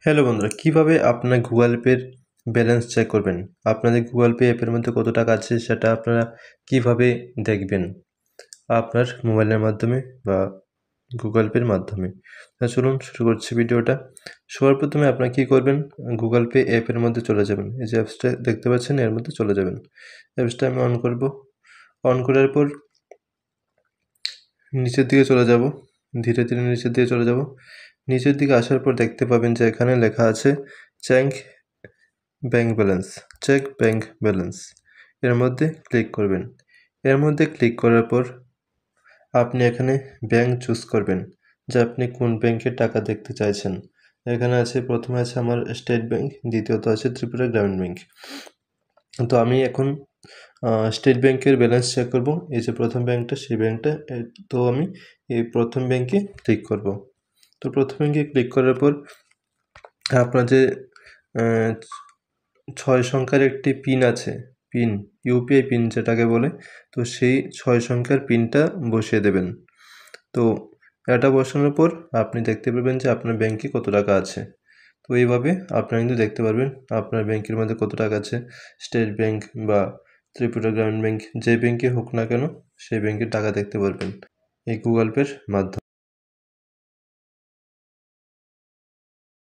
Hello বন্ধুরা, কিভাবে আপনার গুগল পের ব্যালেন্স চেক করবেন? আপনাদের গুগল পে অ্যাপের মধ্যে কত টাকা আছে সেটা আপনারা কিভাবে দেখবেন? আপনার মোবাইলের মাধ্যমে বা গুগল পের মাধ্যমে। চলুন শুরু করছি ভিডিওটা। সবার প্রথমে আপনারা কি করবেন? গুগল পে অ্যাপের মধ্যে চলে যাবেন। এই যে অ্যাপসটা দেখতে পাচ্ছেন এর মধ্যে চলে যাবেন। অ্যাপসটা আমি অন করব। অন করার পর নিচের দিকে চলে যাব। ধীরে ধীরে নিচের দিকে চলে যাব। নিচের দিকে আসার পর দেখতে পাবেন যে এখানে লেখা আছে check bank balance, check bank balance. এর মধ্যে ক্লিক করবেন। এর মধ্যে ক্লিক করার পর আপনি এখানে ব্যাংক চুজ করবেন যে আপনি কোন ব্যাংকে টাকা দেখতে চাইছেন। এখানে আছে, প্রথমে আছে আমার স্টেট ব্যাংক, দ্বিতীয়ত আছে ত্রিপুরা গ্রামীণ ব্যাংক। তো আমি এখন স্টেট ব্যাংকের ব্যালেন্স চেক করব। এই যে প্রথম ব্যাংকটা, সেই ব্যাংকটা। তো আমি এই প্রথম ব্যাংকে ক্লিক করব। তো প্রথম ব্যাংকে ক্লিক করার পর আপনার যে 6 সংখ্যার একটি পিন আছে, পিন, ইউপিআই পিন যেটাকে বলে। তো সেই 6 সংখ্যার পিনটা বসিয়ে দেবেন। তো এটা বসানোর পর আপনি দেখতে পাবেন যে আপনার ব্যাংকে কত টাকা আছে। তো এইভাবে আপনারা কিন্তু দেখতে পারবেন আপনার ব্যাংকের মধ্যে কত টাকা আছে। স্টেট ব্যাংক বা ত্রিপুরা গ্রামীণ ব্যাংক, যে ব্যাংকে হোক না কেন সেই ব্যাংকের টাকা দেখতে পারবেন এই গুগল পের মাধ্যমে।